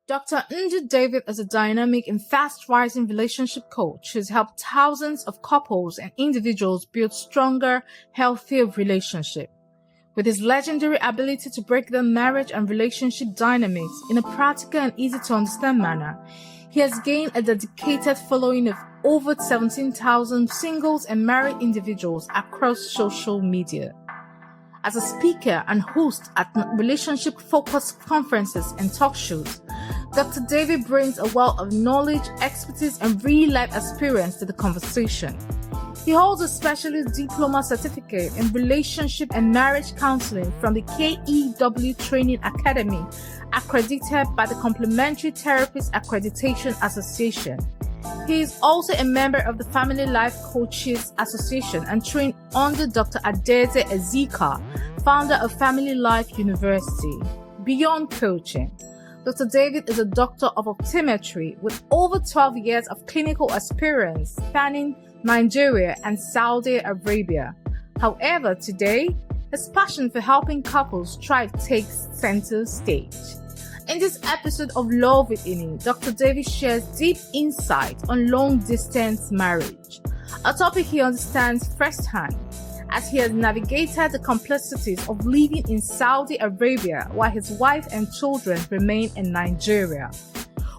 Dr. Ndu David is a dynamic and fast-rising relationship coach who's helped thousands of couples and individuals build stronger, healthier relationships. With his legendary ability to break down marriage and relationship dynamics in a practical and easy-to-understand manner, he has gained a dedicated following of over 17,000 singles and married individuals across social media. As a speaker and host at relationship-focused conferences and talk shows, Dr. David brings a wealth of knowledge, expertise, and real-life experience to the conversation. He holds a specialist diploma certificate in relationship and marriage counseling from the KEW Training Academy, accredited by the Complementary Therapist Accreditation Association. He is also a member of the Family Life Coaches Association and trained under Dr. Adeze Ezika, founder of Family Life University. Beyond coaching, Dr. David is a doctor of optometry with over 12 years of clinical experience spanning Nigeria and Saudi Arabia. However, today, his passion for helping couples thrive takes center stage. In this episode of Love with Ini, Dr. David shares deep insight on long-distance marriage, a topic he understands firsthand, as he has navigated the complexities of living in Saudi Arabia while his wife and children remain in Nigeria.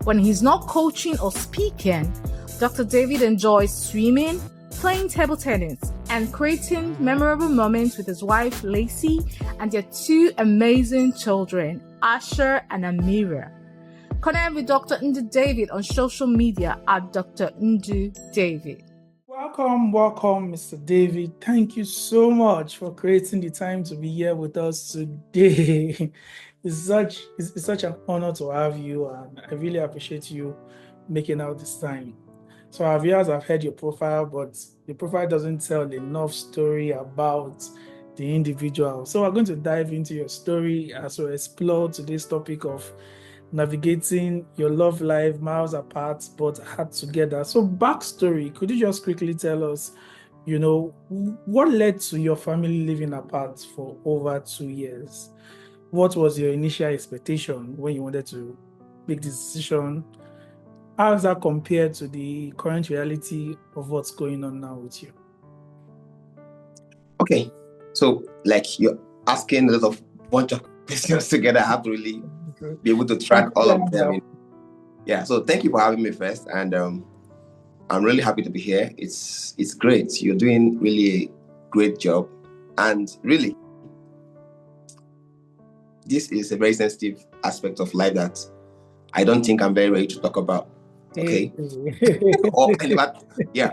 When he's not coaching or speaking, Dr. David enjoys swimming, playing table tennis, and creating memorable moments with his wife Lacey and their two amazing children, Asher and Amira. Connect with Dr. Ndu David on social media at Dr. Ndu David. Welcome, Mr. David. Thank you so much for creating the time to be here with us today. It's such an honor to have you, and I really appreciate you making out this time. So our viewers have heard your profile, but your profile doesn't tell enough story about the individual. So we're going to dive into your story as we explore today's topic of navigating your love life miles apart but heart together. So backstory, could you just quickly tell us, what led to your family living apart for over 2 years? What was your initial expectation when you wanted to make this decision? How does that compare to the current reality of what's going on now with you? Okay, so you're asking a lot of bunch of questions together. I have to really be able to track all of them. Yeah, so thank you for having me first, and I'm really happy to be here. It's great. You're doing really a great job, and really, this is a very sensitive aspect of life that I don't think I'm very ready to talk about. Okay. Yeah,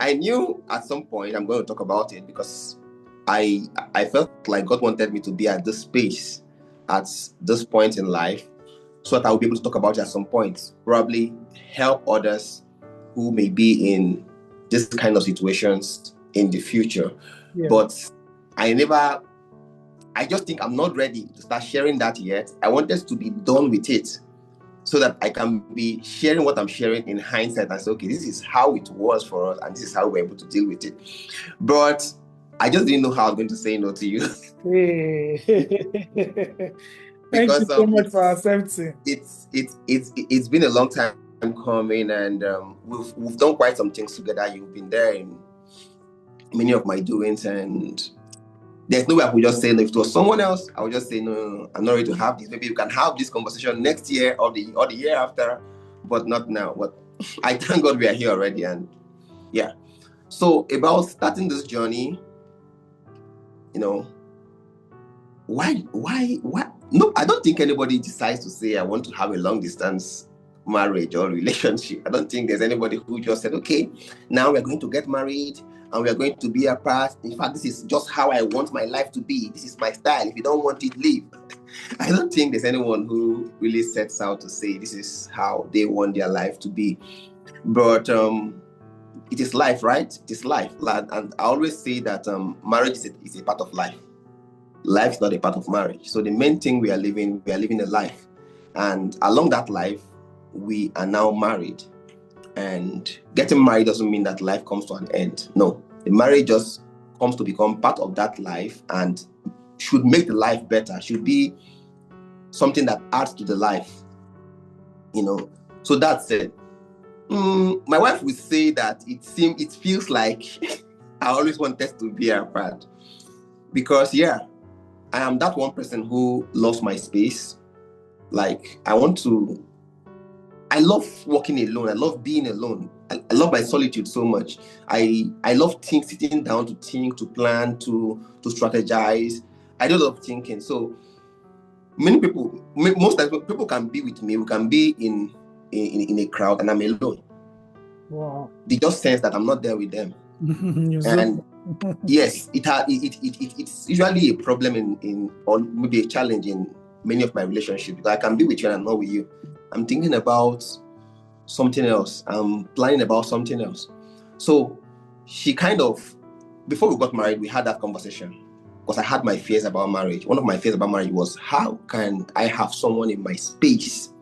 I knew at some point I'm going to talk about it because I felt like God wanted me to be at this space at this point in life so that I will be able to talk about it at some point, probably help others who may be in this kind of situations in the future. Yeah. But I just think I'm not ready to start sharing that yet. I wanted to be done with it so that I can be sharing what I'm sharing in hindsight and say, okay, this is how it was for us and this is how we're able to deal with it. But I just didn't know how I was going to say no to you. Thank you so much for accepting. It's been a long time coming, and we've done quite some things together. You've been there in many of my doings, and there's no way I could just say no. If it was someone else, I would just say no, I'm not ready to have this. Maybe we can have this conversation next year or the year after, but not now. But I thank God we are here already, and yeah. So about starting this journey, why? No, I don't think anybody decides to say I want to have a long distance marriage or relationship. I don't think there's anybody who just said, okay, now we're going to get married and we're going to be apart. In fact, this is just how I want my life to be. This is my style. If you don't want it, leave. I don't think there's anyone who really sets out to say this is how they want their life to be. But it is life, right? It is life. And I always say that marriage is a part of life. Life is not a part of marriage. So the main thing we are living a life. And along that life, we are now married. And getting married doesn't mean that life comes to an end. No, the marriage just comes to become part of that life and should make the life better, should be something that adds to the life. So that's it. My wife would say that it feels like I always wanted to be apart, because I am that one person who loves my space. Like, I love walking alone. I love being alone. I love my solitude so much. I love sitting down to think, to plan, to strategize. I do love thinking. So most times people can be with me. We can be in a crowd and I'm alone. Wow. They just sense that I'm not there with them. And yes, it's usually a problem or maybe a challenge in many of my relationships, because I can be with you and I'm not with you. I'm thinking about something else. I'm planning about something else. So she before we got married, we had that conversation, because I had my fears about marriage. One of my fears about marriage was, how can I have someone in my space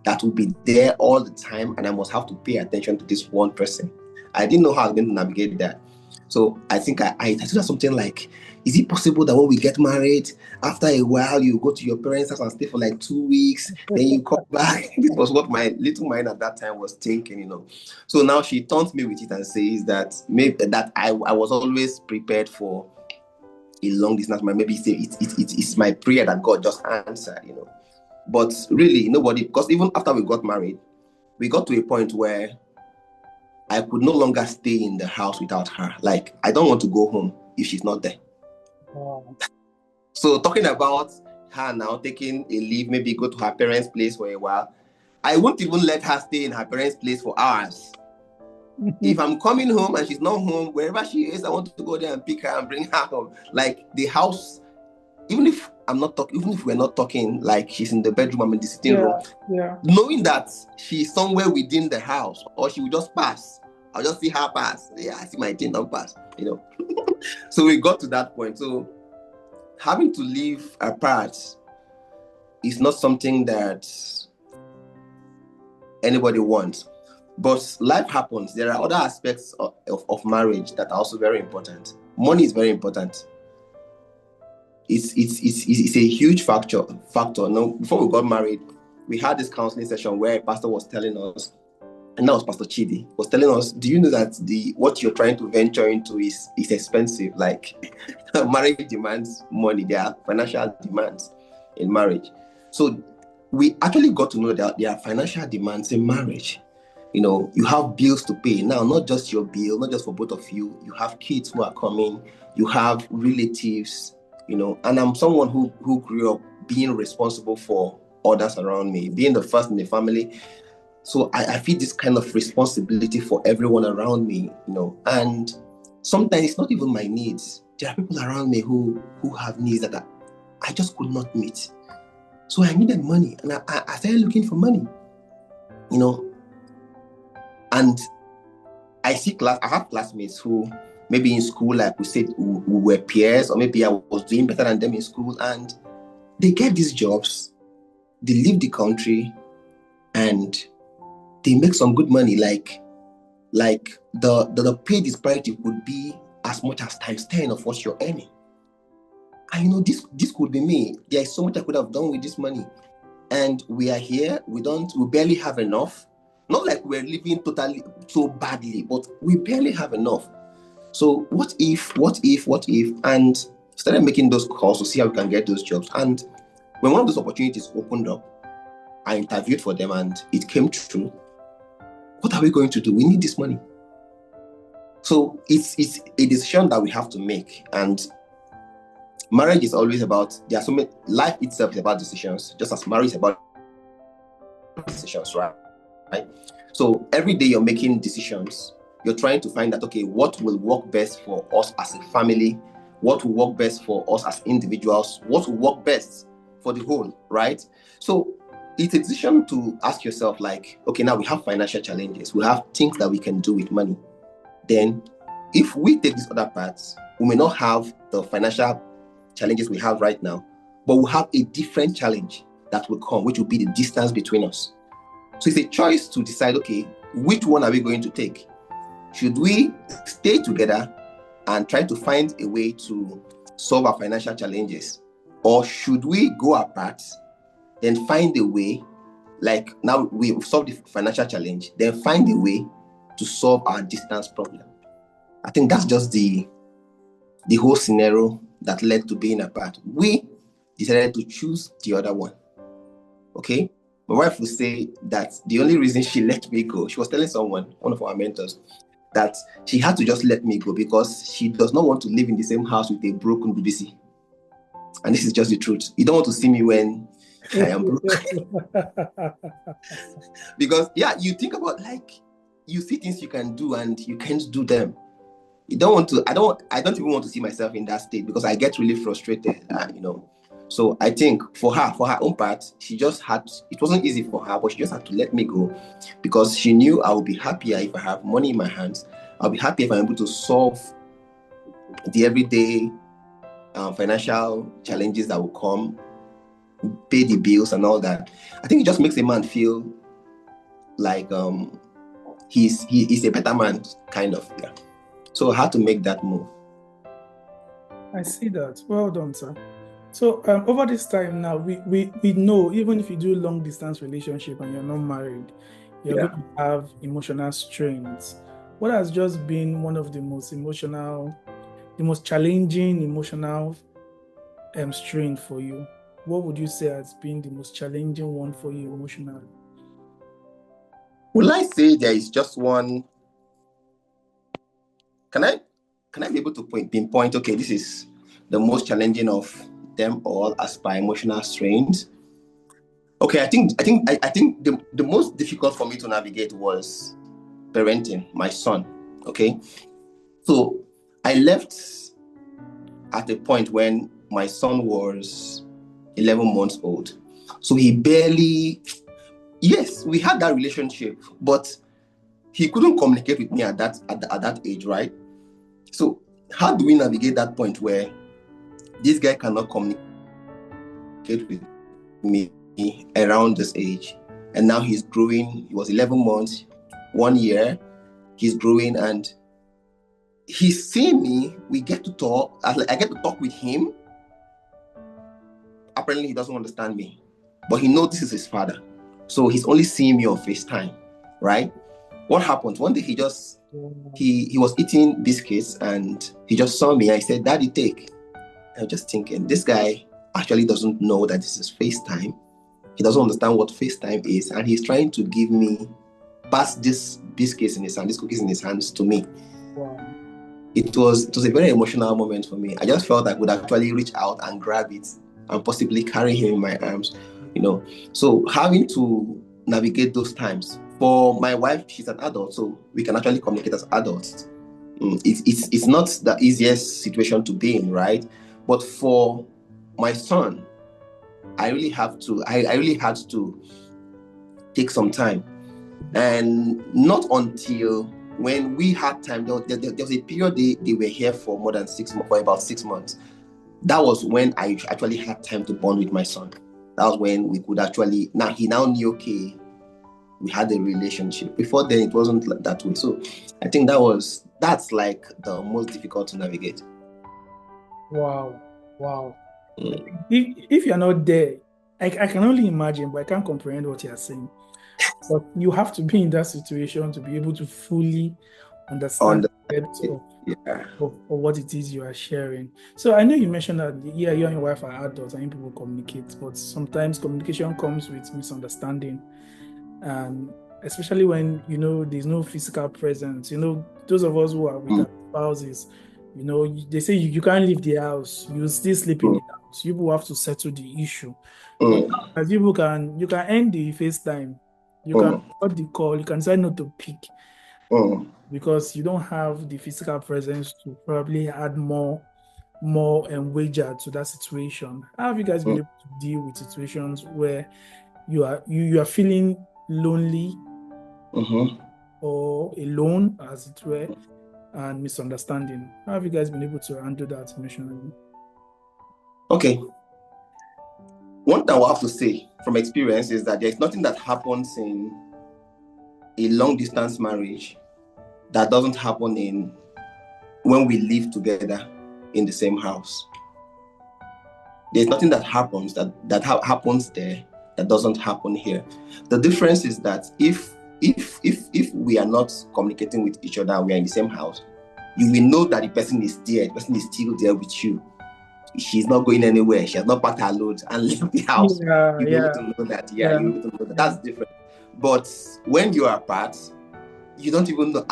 that will be there all the time and I must have to pay attention to this one person? I didn't know how I was going to navigate that. So I think I told her something like, is it possible that when we get married, after a while, you go to your parents' house and stay for like 2 weeks, then you come back? This was what my little mind at that time was thinking, So now she taunts me with it and says that maybe that I was always prepared for a long distance. Maybe say it's my prayer that God just answered, But really, nobody, because even after we got married, we got to a point where I could no longer stay in the house without her. Like, I don't want to go home if she's not there. Wow. So talking about her now taking a leave, maybe go to her parents' place for a while, I won't even let her stay in her parents' place for hours. If I'm coming home and she's not home, wherever she is, I want to go there and pick her and bring her home. Like, the house, even if we're not talking, like she's in the bedroom, I'm in the sitting room, knowing that she's somewhere within the house, or she will just pass. I'll just see her pass. Yeah, I see my thing not pass, So we got to that point. So having to live apart is not something that anybody wants. But life happens. There are other aspects of marriage that are also very important. Money is very important. It's a huge factor. Now, before we got married, we had this counseling session where a pastor was telling us, and that was Pastor Chidi, was telling us, do you know that what you're trying to venture into is expensive? Like, marriage demands money. There are financial demands in marriage. So we actually got to know that there are financial demands in marriage. You have bills to pay. Now, not just your bill, not just for both of you. You have kids who are coming. You have relatives, and I'm someone who grew up being responsible for others around me, being the first in the family. So I feel this kind of responsibility for everyone around me, and sometimes it's not even my needs. There are people around me who have needs that I just could not meet. So I needed money, and I started looking for money, and I have classmates who maybe in school, like we said, we were peers, or maybe I was doing better than them in school, and they get these jobs, they leave the country, and they make some good money. Like the pay disparity could be as much as times 10 of what you're earning. And this could be me. There is so much I could have done with this money. And we are here, we barely have enough. Not like we're living totally so badly, but we barely have enough. So what if? And started making those calls to see how we can get those jobs. And when one of those opportunities opened up, I interviewed for them and it came true. What are we going to do? We need this money. So it's a decision that we have to make. And marriage is always about, life itself is about decisions, just as marriage is about decisions, right? So every day you're making decisions, you're trying to find that, okay, what will work best for us as a family? What will work best for us as individuals? What will work best for the whole, right? So it's a decision to ask yourself, like, okay, now we have financial challenges. We have things that we can do with money. Then if we take these other parts, we may not have the financial challenges we have right now, but we'll have a different challenge that will come, which will be the distance between us. So it's a choice to decide, okay, which one are we going to take? Should we stay together and try to find a way to solve our financial challenges? Or should we go apart, then find a way, like now we've solved the financial challenge, then find a way to solve our distance problem. I think that's just the whole scenario that led to being apart. We decided to choose the other one. Okay? My wife would say that the only reason she let me go, she was telling someone, one of our mentors, that she had to just let me go because she does not want to live in the same house with a broken BBC. And this is just the truth. You don't want to see me when I am broke. Because, yeah, you think about, like, you see things you can do and you can't do them. You don't want to, I don't even want to see myself in that state because I get really frustrated, So I think for her own part, she just had, it wasn't easy for her, but she just had to let me go because she knew I would be happier if I have money in my hands. I'll be happier if I'm able to solve the everyday financial challenges that will come, pay the bills and all that. I think it just makes a man feel like he's a better man, kind of. Yeah. So I had to make that move. I see that. Well done, sir. So over this time now, we know even if you do long distance relationship and you're not married, you're going to have emotional strains. What has just been one of the most challenging emotional strain for you? What would you say has been the most challenging one for you emotionally? Will I say there is just one? Can I be able to pinpoint? Okay, this is the most challenging of them all as per emotional strains. Okay, I think the most difficult for me to navigate was parenting my son. Okay, so I left at a point when my son was 11 months old. So he barely, yes, we had that relationship, but he couldn't communicate with me at that age, right? So how do we navigate that point where this guy cannot communicate with me around this age? And now he's growing. He was 11 months, 1 year. He's growing and he's seeing me. We get to talk. I get to talk with him. Apparently, he doesn't understand me, but he knows this is his father. So he's only seeing me on FaceTime, right? What happened? One day he was eating biscuits and he just saw me. I said, "Daddy, take." I was just thinking, this guy actually doesn't know that this is FaceTime. He doesn't understand what FaceTime is, and he's trying to give me, pass this biscuits in his hand, these cookies in his hands to me. Wow. It was a very emotional moment for me. I just felt I could actually reach out and grab it and possibly carry him in my arms, So having to navigate those times. For my wife, she's an adult, so we can actually communicate as adults. It's not the easiest situation to be in, right? But for my son, I really had to take some time. And not until when we had time, there was a period they were here for more than 6 months, for about 6 months. That was when I actually had time to bond with my son. That was when we could actually, he now knew, okay, we had a relationship. Before then, it wasn't like that way. So I think that's like the most difficult to navigate. Wow. If you're not there, I can only imagine, but I can't comprehend what you're saying. But you have to be in that situation to be able to fully understand the depth of what it is you are sharing. So I know you mentioned that, you and your wife are adults and people communicate, but sometimes communication comes with misunderstanding. And especially when, there's no physical presence. Those of us who are with our spouses, they say you can't leave the house. You still sleep in the house. You will have to settle the issue. But as you can end the FaceTime. You can cut the call. You can decide not to pick because you don't have the physical presence to probably add more wager to that situation. How have you guys been able to deal with situations where you are feeling lonely or alone, as it were, and misunderstanding? How have you guys been able to handle that emotionally? Okay. One thing I will have to say from experience is that there's nothing that happens in a long distance marriage that doesn't happen when we live together in the same house. There's nothing that happens that happens there That doesn't happen here. The difference is that if we are not communicating with each other, we are in the same house, you will know that the person is there. The person is still there with you. She's not going anywhere. She has not packed her load and left the house. You'll be able to know that. You'll be able to know that. That's different. But when you are apart, you don't even know,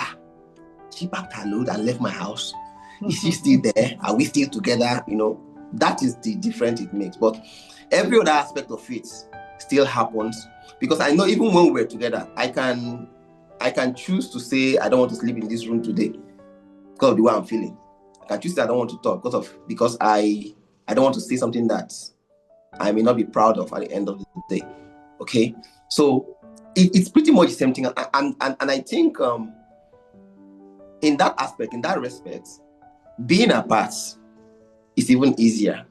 she packed her load and left my house. Is she still there? Are we still together? That is the difference it makes. But every other aspect of it still happens, because I know even when we're together, I can choose to say I don't want to sleep in this room today because of the way I'm feeling. I can choose that I don't want to talk because I don't want to say something that I may not be proud of at the end of the day. Okay, so it's pretty much the same thing, and I think in that aspect, in that respect, being apart is even easier,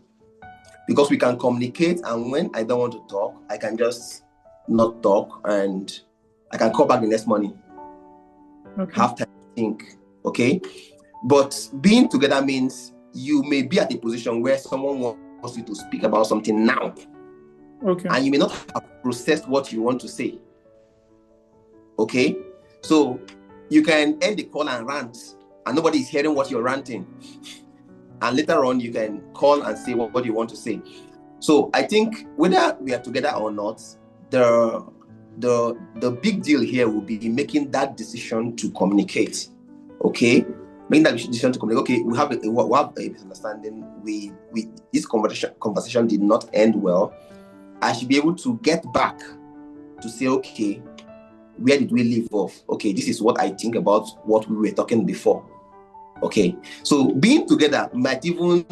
because we can communicate, and when I don't want to talk, I can just not talk, and I can call back the next morning. Okay. Have time to think. Okay, but being together means you may be at a position where someone wants you to speak about something now. Okay. And you may not have processed what you want to say. Okay, so you can end the call and rant, and nobody is hearing what you're ranting. And later on, you can call and say what you want to say. So I think whether we are together or not, the big deal here will be making that decision to communicate. Okay, making that decision to communicate. Okay, we have a misunderstanding. We this conversation did not end well. I should be able to get back to say, okay, where did we leave off? Okay, this is what I think about what we were talking before. Okay, so being together might even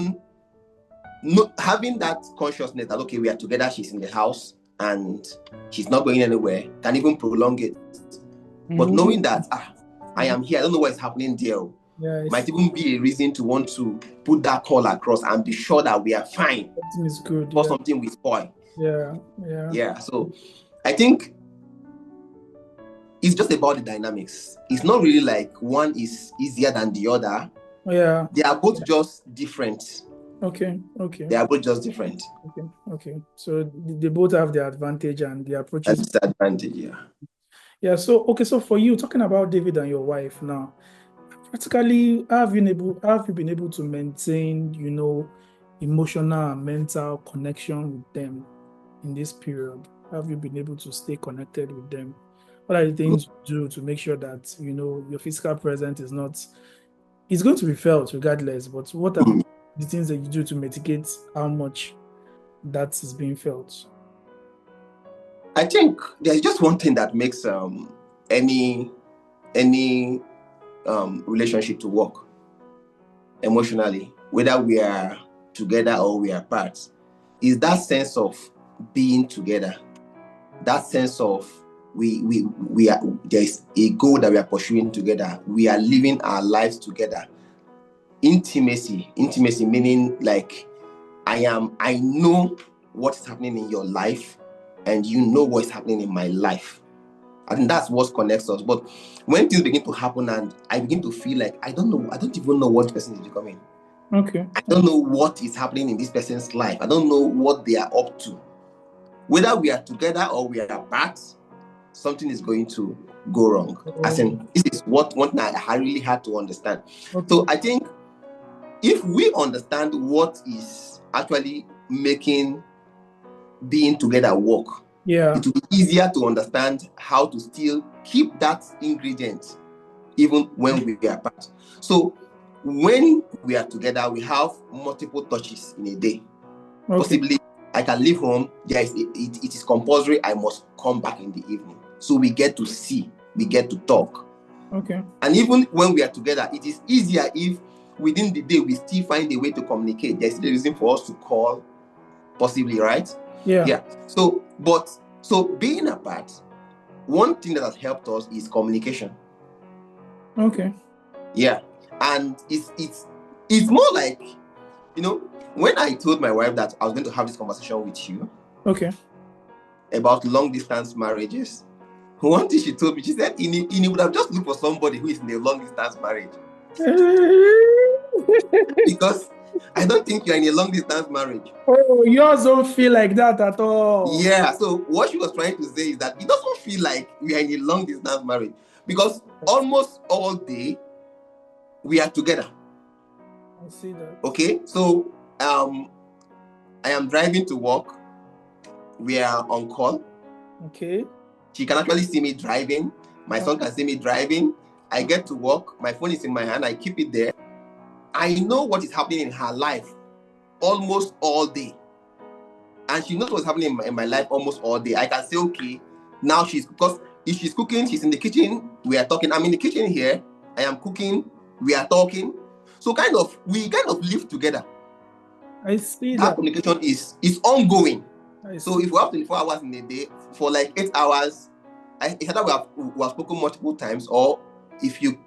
not having that consciousness that, okay, we are together, she's in the house and she's not going anywhere, can even prolong it. Mm-hmm. But knowing that, I am here, I don't know what is happening there, might even be a reason to want to put that call across and be sure that we are fine. Something is good. Or something we spoil. Yeah. So I think it's just about the dynamics. It's not really like one is easier than the other. Yeah. They are both just different. Okay. They are both just different. Okay. So they both have their advantage and the approaches. That's the advantage, yeah. Yeah. So for you, talking about David and your wife now, practically, have you been able to maintain, emotional and mental connection with them in this period? Have you been able to stay connected with them? What are the things you do to make sure that, your physical presence it's going to be felt regardless, but what are the things that you do to mitigate how much that is being felt? I think there's just one thing that makes any relationship to work emotionally, whether we are together or we are apart, is that sense of being together. That sense of we are, there's a goal that we are pursuing together. We are living our lives together. Intimacy meaning like I know what is happening in your life and you know what is happening in my life. I think that's what connects us. But when things begin to happen and I begin to feel like I don't even know what person is becoming. Okay. I don't know what is happening in this person's life. I don't know what they are up to. Whether we are together or we are apart, something is going to go wrong. As in, this is one thing I really had to understand. Okay. So I think if we understand what is actually making being together work, it will be easier to understand how to still keep that ingredient even when we are apart. So when we are together, we have multiple touches in a day. Okay. Possibly, I can leave home. It is compulsory. I must come back in the evening. So we get to see, we get to talk. Okay. And even when we are together, it is easier if within the day we still find a way to communicate. There's still a reason for us to call, possibly, right? Yeah. So being apart, one thing that has helped us is communication. Okay. Yeah. And it's more like, when I told my wife that I was going to have this conversation with you, okay, about long distance marriages, one thing she told me, she said, he would have just looked for somebody who is in a long distance marriage. I don't think you're in a long distance marriage. Oh, yours don't feel like that at all. Yeah, so what she was trying to say is that it doesn't feel like we are in a long distance marriage because almost all day we are together. I see that. Okay, so I am driving to work. We are on call. Okay. She can actually see me driving. My son can see me driving. I get to work. My phone is in my hand. I keep it there. I know what is happening in her life almost all day. And she knows what's happening in my life almost all day. I can say, okay, now because if she's cooking, she's in the kitchen. We are talking. I'm in the kitchen here. I am cooking. We are talking. So we live together. I see That communication is ongoing. So if we have 24 hours in a day, for like 8 hours, it's either we have spoken multiple times, or if you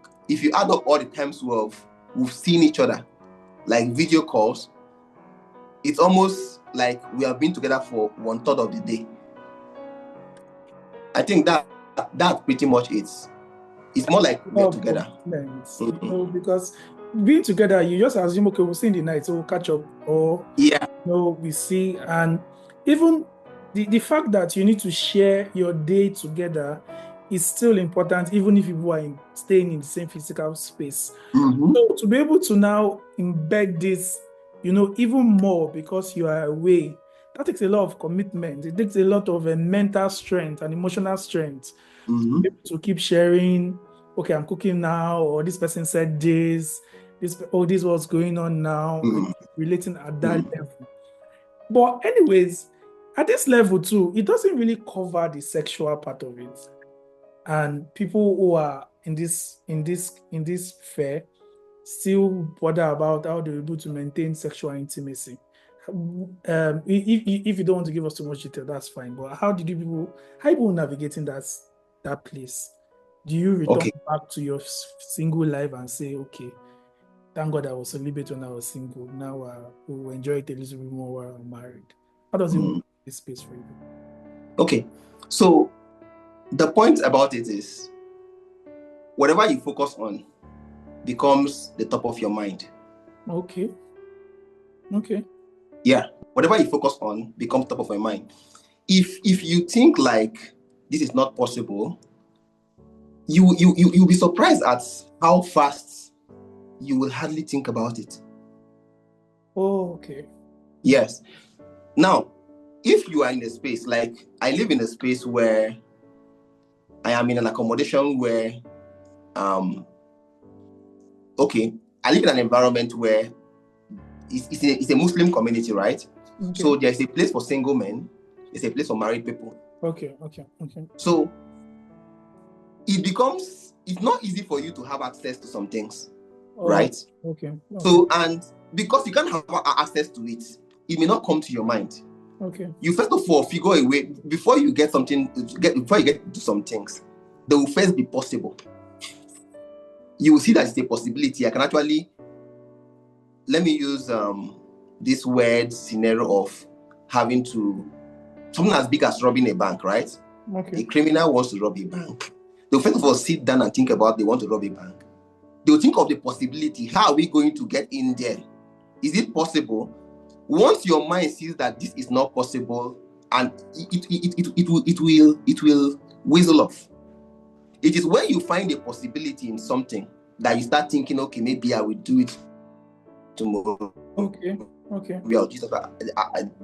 add up all the times we've seen each other, like video calls, it's almost like we have been together for 1/3 of the day. I think that pretty much it's more like we're together. Because being together, you just assume, okay, we'll see in the night, so we'll catch up, or we see. And even the fact that you need to share your day together is still important, even if you are staying in the same physical space. So to be able to now embed this, even more because you are away, that takes a lot of commitment. It takes a lot of mental strength and emotional strength to keep sharing. Okay, I'm cooking now, or this person said this is what's going on now, relating at that level. But anyways, at this level too, it doesn't really cover the sexual part of it. And people who are in this fair still bother about how they're able to maintain sexual intimacy. If you don't want to give us too much detail, that's fine. But how people navigating that place? Do you return back to your single life and say, okay, thank God I was celibate when I was single. Now we'll enjoy it a little bit more while I'm married. How does it work in this space for you? Okay, so the point about it is, whatever you focus on becomes the top of your mind. Okay. Yeah, whatever you focus on becomes top of your mind. If you think like this is not possible, you'll be surprised at how fast you will hardly think about it. Oh, okay. Yes. Now, if you are in a space, like I live in a space where I am in an accommodation where I live in an environment where it's a Muslim community, right? Okay. So there's a place for single men, there's a place for married people. Okay. So it's not easy for you to have access to some things, right? Okay. So, and because you can't have access to it, it may not come to your mind. Okay. You first of all figure a way before you get to some things. They will first be possible. You will see that it's a possibility. I can actually, let me use this weird scenario of having to, something as big as robbing a bank, right? Okay. A criminal wants to rob a bank. They'll first of all sit down and think about they want to rob a bank. They'll think of the possibility. How are we going to get in there? Is it possible? Once your mind sees that this is not possible, and it will whistle off. It is when you find a possibility in something that you start thinking, okay, maybe I will do it tomorrow. Okay. Maybe I'll do it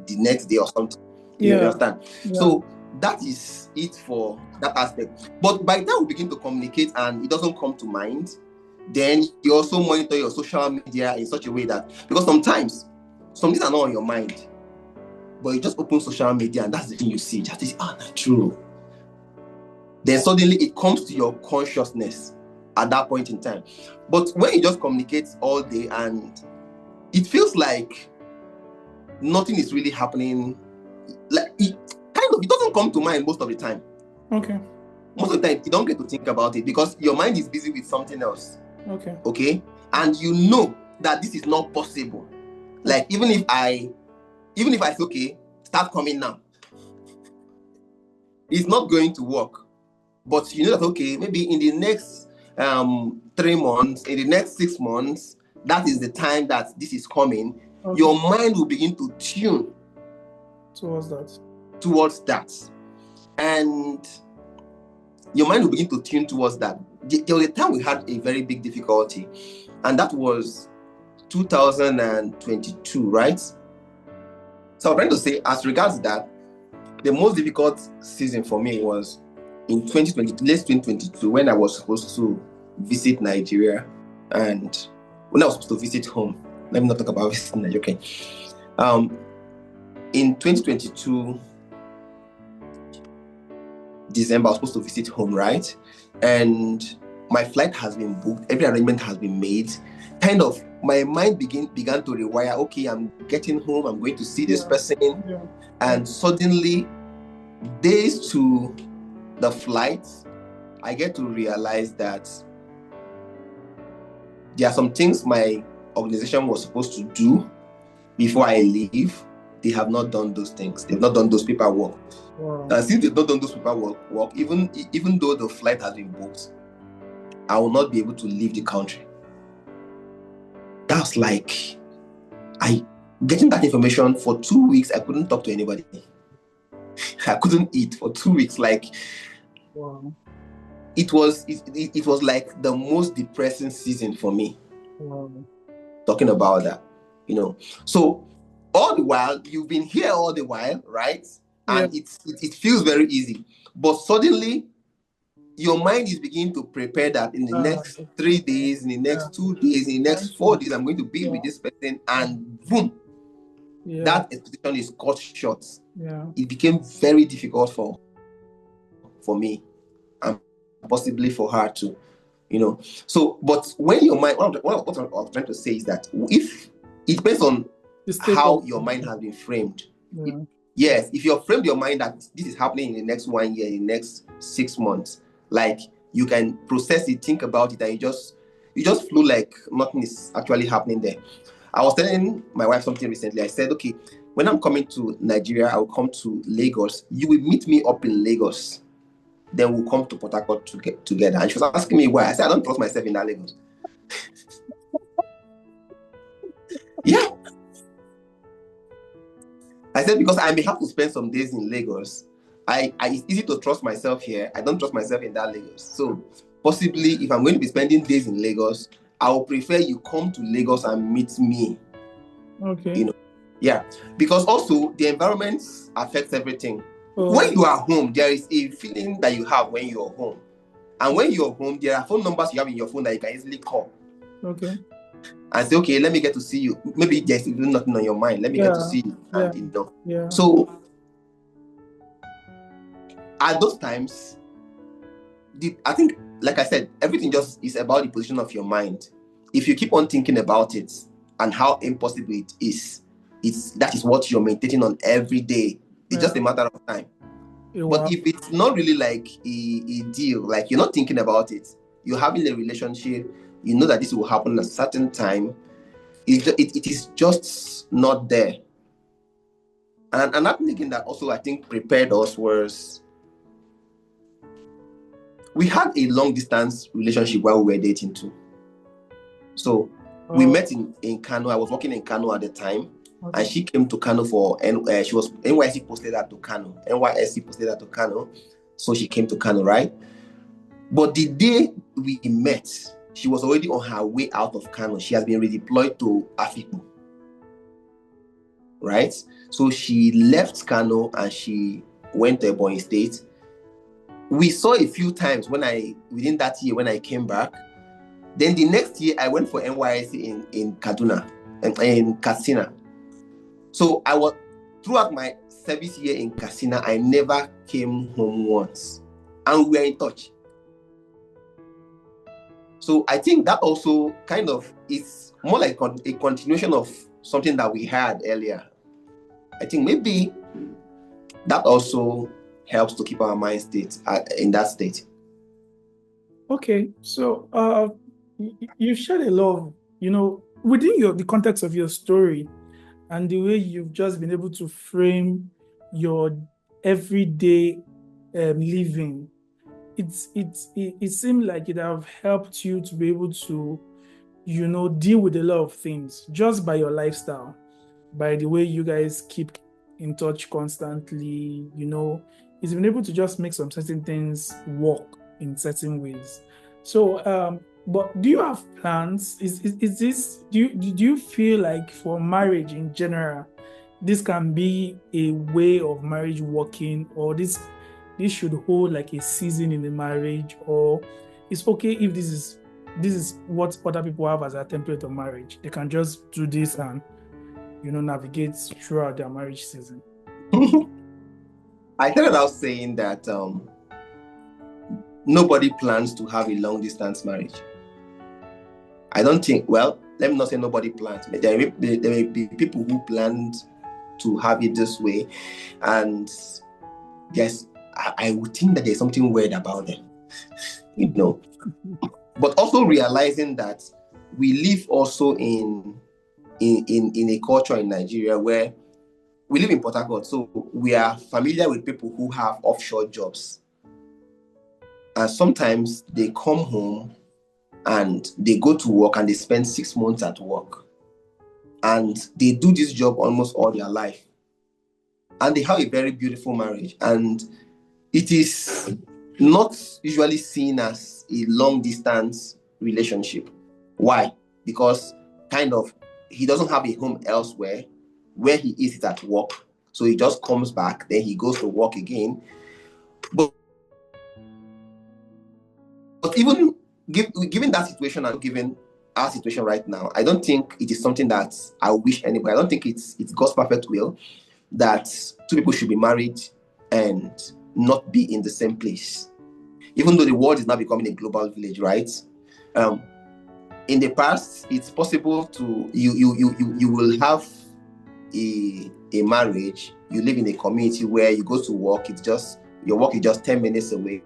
the next day or something. Yeah. You understand? Yeah. So that is it for that aspect. But by the time we begin to communicate and it doesn't come to mind, then you also monitor your social media in such a way that, because sometimes some things are not on your mind, but you just open social media and that's the thing you see. Just this, not true. Then suddenly it comes to your consciousness at that point in time. But when you just communicate all day and it feels like nothing is really happening, like it doesn't come to mind most of the time. Okay. Most of the time you don't get to think about it because your mind is busy with something else. Okay. And you know that this is not possible. Like even if I say, okay, start coming now, it's not going to work. But you know that, okay, maybe in the next 3 months, in the next 6 months, that is the time that this is coming, Okay. your mind will begin to tune Towards that. And your mind will begin to tune towards that. There was a time we had a very big difficulty, and that was 2022, right? So I'm trying to say, as regards that, the most difficult season for me was in 2022, when I was supposed to visit Nigeria, and when I was supposed to visit home. Let me not talk about visiting Nigeria. Okay. In 2022 December, I was supposed to visit home, right? And my flight has been booked. Every arrangement has been made. Kind of, my mind began to rewire. Okay, I'm getting home. I'm going to see this person. Yeah. And suddenly, days to the flight, I get to realize that there are some things my organization was supposed to do before I leave. They have not done those things. They've not done those paperwork. Wow. And since they've not done those paperwork, even though the flight has been booked, I will not be able to leave the country. That's like, getting that information for 2 weeks, I couldn't talk to anybody. I couldn't eat for 2 weeks. Like, Wow. It was like the most depressing season for me. Wow. Talking about that, So all the while, you've been here all the while, right? And it feels very easy. But suddenly, your mind is beginning to prepare that in the next 3 days, in the next 2 days, in the next 4 days, I'm going to be with this person, and boom, that expectation is cut short. Yeah. It became very difficult for me, and possibly for her too, So, but when your mind, what I'm trying to say is that if it depends on how your mind has been framed. Yes, if you're framed your mind that this is happening in the next 1 year, in the next 6 months, like, you can process it, think about it, and you just feel like nothing is actually happening there. I was telling my wife something recently. I said, okay, when I'm coming to Nigeria, I will come to Lagos. You will meet me up in Lagos. Then we'll come to Port Harcourt to get together. And she was asking me why. I said, I don't trust myself in that Lagos. Yeah. I said, because I may have to spend some days in Lagos. It's easy to trust myself here. I don't trust myself in that Lagos. So possibly, if I'm going to be spending days in Lagos, I would prefer you come to Lagos and meet me. Okay. Yeah. Because also, the environment affects everything. When you are home, there is a feeling that you have when you're home. And when you're home, there are phone numbers you have in your phone that you can easily call. Okay. And say, okay, let me get to see you. Maybe there's even nothing on your mind. Let me get to see you. And, Yeah. So, at those times, I think, like I said, everything just is about the position of your mind. If you keep on thinking about it and how impossible it is, that is what you're meditating on every day. It's just a matter of time. But if it's not really like a deal, like you're not thinking about it, you're having a relationship, you know that this will happen at a certain time, it is just not there. And another thing that also I think prepared us was, we had a long distance relationship while we were dating too. So we met in Kano. I was working in Kano at the time. Okay. And she came to Kano she was NYSC posted her to Kano. NYSC posted her to Kano. So she came to Kano, right? But the day we met, she was already on her way out of Kano. She has been redeployed to Afikpo. Right? So she left Kano and she went to Ebonyi State. We saw a few times within that year when I came back. Then the next year, I went for NYSC in Kaduna, in Katsina. So throughout my service year in Katsina, I never came home once. And we were in touch. So I think that also kind of is more like a continuation of something that we had earlier. I think maybe that also helps to keep our mind state in that state. Okay, so you shared a lot of, within the context of your story and the way you've just been able to frame your everyday living, it seemed like it have helped you to be able to deal with a lot of things just by your lifestyle, by the way you guys keep in touch constantly. He's been able to just make some certain things work in certain ways. So, but do you have plans? Is this, do you feel like for marriage in general, this can be a way of marriage working, or this should hold like a season in the marriage, or it's okay if this is what other people have as a template of marriage? They can just do this and navigate throughout their marriage season. I started out saying that nobody plans to have a long distance marriage. I don't think, well, let me not say nobody plans. There may be people who planned to have it this way, and yes, I would think that there's something weird about them, But also realizing that we live also in a culture in Nigeria where we live in Port Harcourt, so we are familiar with people who have offshore jobs. And sometimes they come home and they go to work and they spend 6 months at work. And they do this job almost all their life. And they have a very beautiful marriage. And it is not usually seen as a long distance relationship. Why? Because he doesn't have a home elsewhere. Where he is at work. So he just comes back, then he goes to work again. But even given that situation and given our situation right now, I don't think it is something that I wish anybody. I don't think it's God's perfect will that two people should be married and not be in the same place. Even though the world is now becoming a global village, right? In the past, it's possible to you will have a marriage. You live in a community where you go to work. Your work is just 10 minutes away.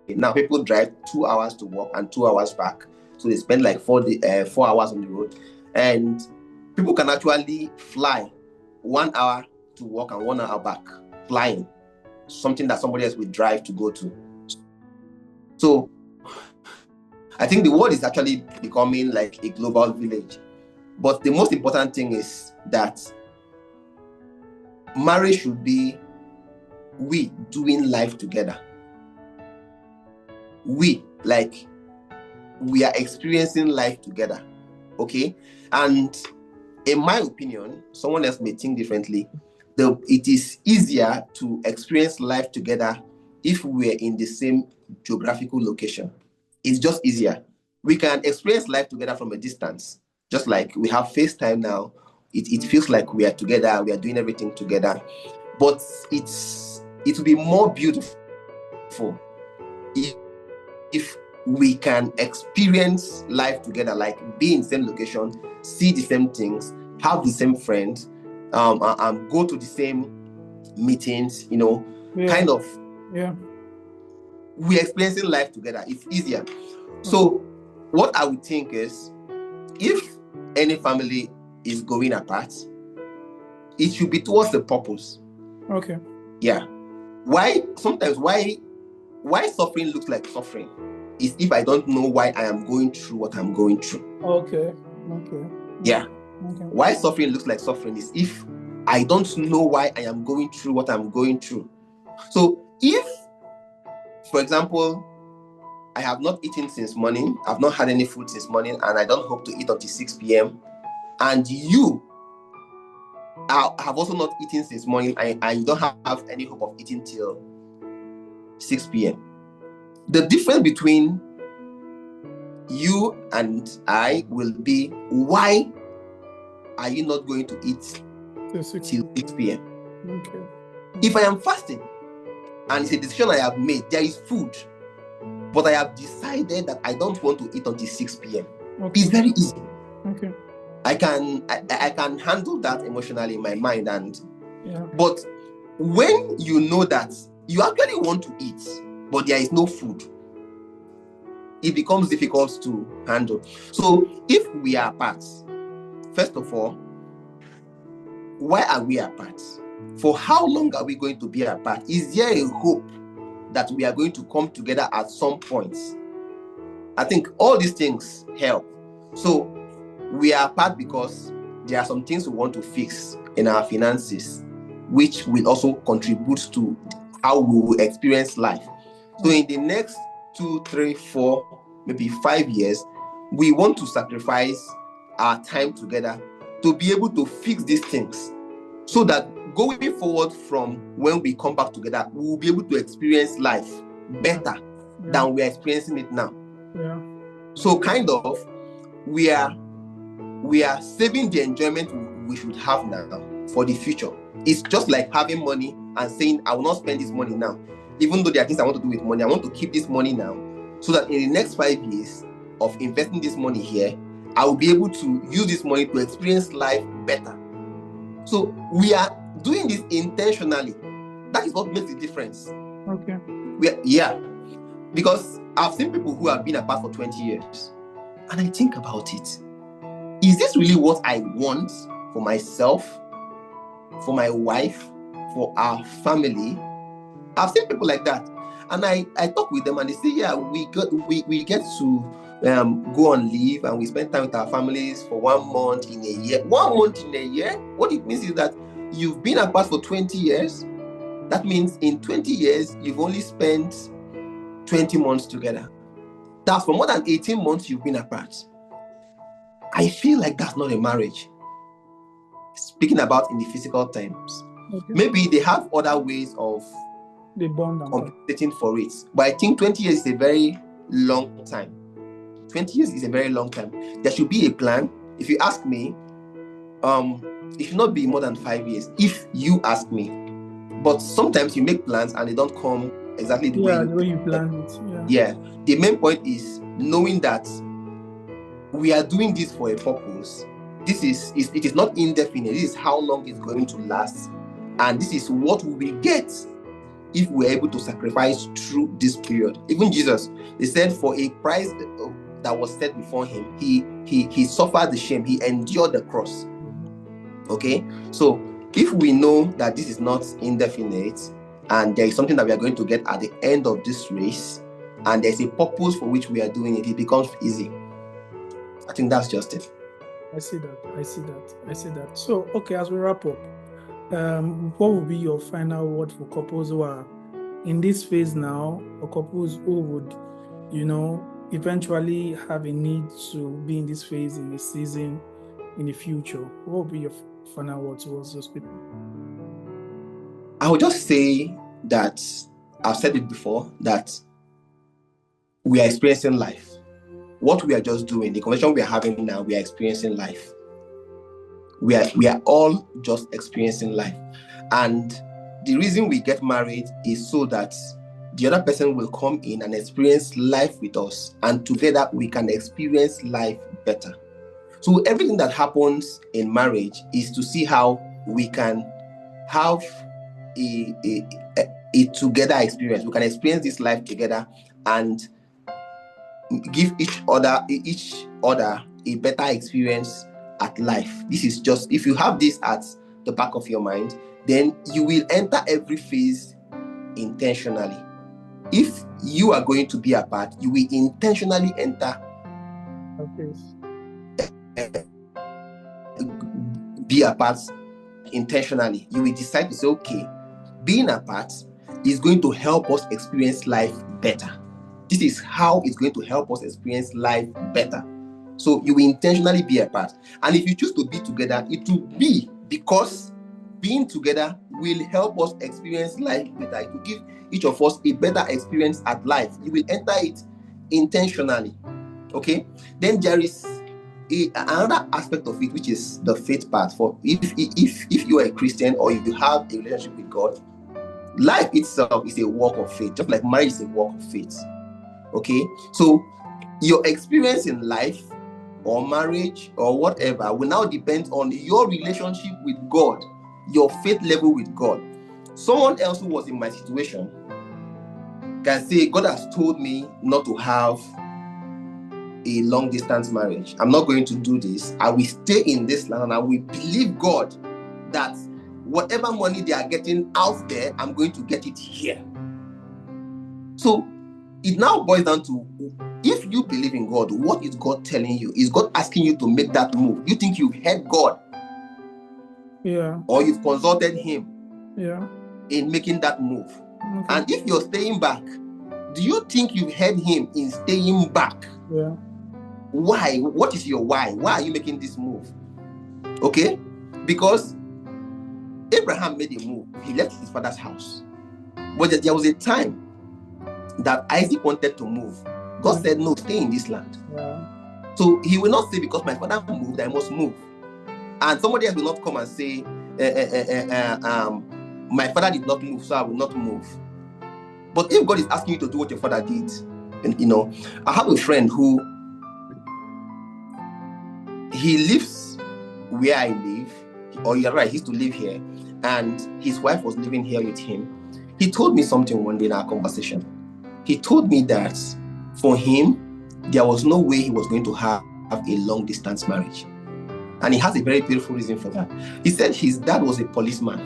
Now people drive 2 hours to work and 2 hours back, so they spend like 4 hours on the road. And people can actually fly 1 hour to work and 1 hour back, flying, something that somebody else would drive to go to. So I think the world is actually becoming like a global village. But the most important thing is that marriage should be we doing life together. We are experiencing life together. Okay? And in my opinion, someone else may think differently. It is easier to experience life together if we're in the same geographical location. It's just easier. We can experience life together from a distance. Just like we have FaceTime now, it feels like we are together, we are doing everything together. But it will be more beautiful if we can experience life together, like be in the same location, see the same things, have the same friends, and go to the same meetings, kind of. Yeah. We're experiencing life together. It's easier. So what I would think is, if any family is going apart, it should be towards the purpose. Okay. Yeah. Why suffering looks like suffering is if I don't know why I am going through what I'm going through. Okay. Yeah. Okay. Why suffering looks like suffering is if I don't know why I am going through what I'm going through. So if, for example, I have not eaten since morning, I've not had any food since morning, and I don't hope to eat until 6 p.m. And you have also not eaten since morning, and you don't have any hope of eating till 6 p.m. The difference between you and I will be, why are you not going to eat till 6 p.m.? Okay. If I am fasting and it's a decision I have made, there is food, but I have decided that I don't want to eat until 6 p.m. Okay. It's very easy. Okay. I can handle that emotionally in my mind, yeah. But when you know that you actually want to eat, but there is no food, it becomes difficult to handle. So if we are apart, first of all, why are we apart? For how long are we going to be apart? Is there a hope that we are going to come together at some point? I think all these things help. So we are apart because there are some things we want to fix in our finances, which will also contribute to how we will experience life. So in the next 2, 3, 4, maybe 5 years, we want to sacrifice our time together to be able to fix these things, so that going forward from when we come back together, we will be able to experience life better than we are experiencing it now. So kind of we are saving the enjoyment we should have now for the future. It's just like having money and saying, I will not spend this money now. Even though there are things I want to do with money, I want to keep this money now, so that in the next 5 years of investing this money here, I will be able to use this money to experience life better. So we are doing this intentionally. That is what makes the difference. Okay. Because I've seen people who have been apart for 20 years, and I think about it. Is this really what I want for myself, for my wife, for our family? I've seen people like that, and I talk with them, and they say, yeah, we get to go on leave, and we spend time with our families for 1 month in a year. 1 month in a year? What it means is that you've been apart for 20 years. That means in 20 years, you've only spent 20 months together. That's for more than 18 months you've been apart. I feel like that's not a marriage. Speaking about in the physical terms. Okay. Maybe they have other ways of compensating for it. But I think 20 years is a very long time. 20 years is a very long time. There should be a plan. If you ask me, it should not be more than 5 years, if you ask me. But sometimes you make plans and they don't come exactly the way you plan it. The main point is knowing that we are doing this for a purpose. It is not indefinite. This is how long it's going to last. And this is what we will get if we're able to sacrifice through this period. Even Jesus, they said, for a price that was set before him, he suffered the shame, he endured the cross. Okay? So if we know that this is not indefinite, and there is something that we are going to get at the end of this race, and there's a purpose for which we are doing it, it becomes easy. I think that's just it. I see that. So, okay, as we wrap up, what would be your final word for couples who are in this phase now, or couples who would, eventually have a need to be in this phase in the season, in the future? What would be your final word towards those people? I would just say that I've said it before, that we are experiencing life. What we are just doing, the conversation we are having now, we are experiencing life. We are all just experiencing life. And the reason we get married is so that the other person will come in and experience life with us, and together we can experience life better. So everything that happens in marriage is to see how we can have a together experience. We can experience this life together and give each other a better experience at life. This is just, if you have this at the back of your mind, then you will enter every phase intentionally. If you are going to be apart, you will intentionally enter be apart intentionally. You will decide to say, okay, being apart is going to help us experience life better. This is how it's going to help us experience life better. So you will intentionally be apart. And if you choose to be together, it will be because being together will help us experience life better. It will give each of us a better experience at life. You will enter it intentionally. Okay? Then there is another aspect of it, which is the faith part. For if you are a Christian or if you have a relationship with God, life itself is a walk of faith, just like marriage is a walk of faith. Okay, so your experience in life or marriage or whatever will now depend on your relationship with God, your faith level with God. Someone else who was in my situation can say, God has told me not to have a long distance marriage. I'm not going to do this. I will stay in this land and I will believe God that whatever money they are getting out there, I'm going to get it here. So it now boils down to, if you believe in God, what is God telling you? Is God asking you to make that move? You think you've heard God? Yeah. Or you've consulted him Yeah. in making that move? Okay. And if you're staying back, do you think you've heard him in staying back? Yeah. Why? What is your why? Why are you making this move? Okay? Because Abraham made a move. He left his father's house. But there was a time that Isaac wanted to move. God said, no, stay in this land. Yeah. So he will not say, because my father moved, I must move. And somebody else will not come and say, my father did not move, so I will not move. But if God is asking you to do what your father did, I have a friend who, he lives where I live, or you're right, he used to live here, and his wife was living here with him. He told me something one day in our conversation. He told me that for him, there was no way he was going to have a long distance marriage. And he has a very beautiful reason for that. He said his dad was a policeman,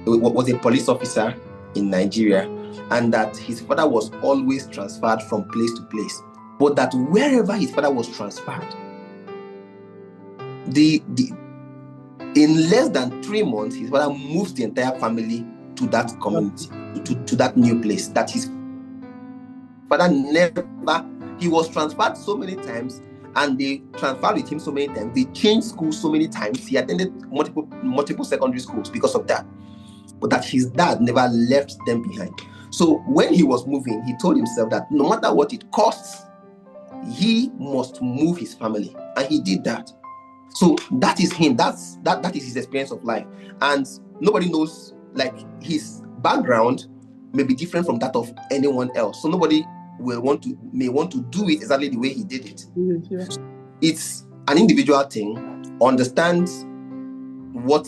was a police officer in Nigeria, and that his father was always transferred from place to place. But that wherever his father was transferred, in less than 3 months, his father moved the entire family to that community, to that new place. That his father he was transferred so many times, and they transferred with him so many times. They changed schools so many times. He attended multiple secondary schools because of that. But that his dad never left them behind. So when he was moving, he told himself that no matter what it costs, he must move his family. And he did that. So that is him. That is his experience of life. And nobody knows, like, his background may be different from that of anyone else. So nobody may want to do it exactly the way he did it. Yeah. It's an individual thing. Understand what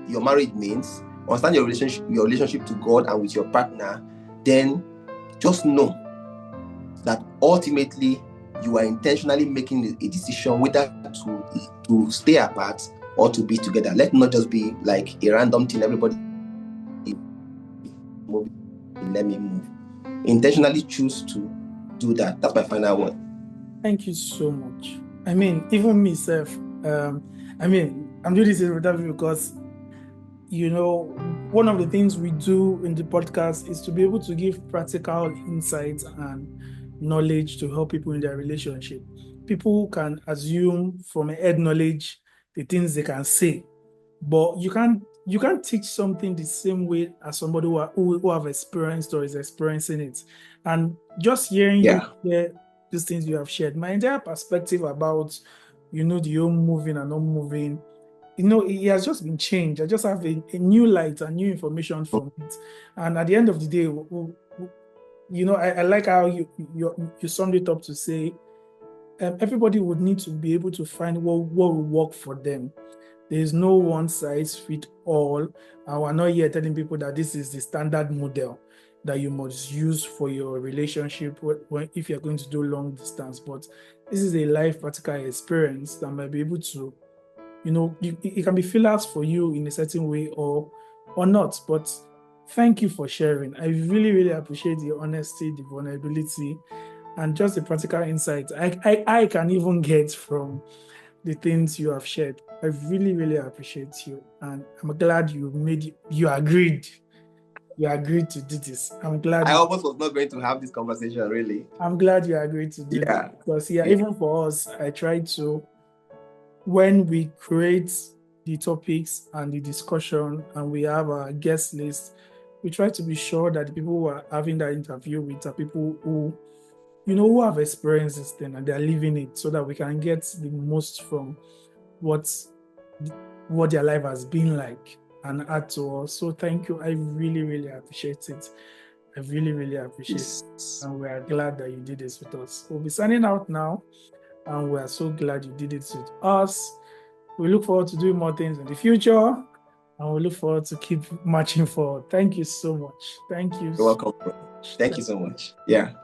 your marriage means. Understand your relationship to God and with your partner. Then just know that ultimately you are intentionally making a decision whether to stay apart or to be together. Let it not just be like a random thing. Everybody move, let me move. Intentionally choose to do that. That's my final word. Thank you so much. I mean, even myself, I'm doing this interview because, one of the things we do in the podcast is to be able to give practical insights and knowledge to help people in their relationship. People can assume from head knowledge the things they can say, but you can't teach something the same way as somebody who have experienced or is experiencing it. And just hearing you share these things you have shared, my entire perspective about the whole moving and not moving, it has just been changed. I just have a new light and new information from it. And at the end of the day, I like how you summed it up to say everybody would need to be able to find what will work for them. There is no one size fit all. And we're not here telling people that this is the standard model that you must use for your relationship if you're going to do long distance. But this is a life practical experience that might be able to, it can be fillers for you in a certain way or not. But thank you for sharing. I really, really appreciate the honesty, the vulnerability, and just the practical insights I can even get from the things you have shared. I really, really appreciate you. And I'm glad you agreed. You agreed to do this. I'm glad. I almost was not going to have this conversation, really. I'm glad you agreed to do this. Because even for us, I try to, when we create the topics and the discussion and we have our guest list, we try to be sure that the people who are having that interview with are people who who have experienced this thing and they're living it, so that we can get the most from what their life has been like and add to us. So thank you. I really, really appreciate it. I really, really appreciate it. And we are glad that you did this with us. We'll be signing out now, and we are so glad you did it with us. We look forward to doing more things in the future, and we look forward to keep marching forward. Thank you so much. Thank you. You're welcome. Thank you so much. Yeah.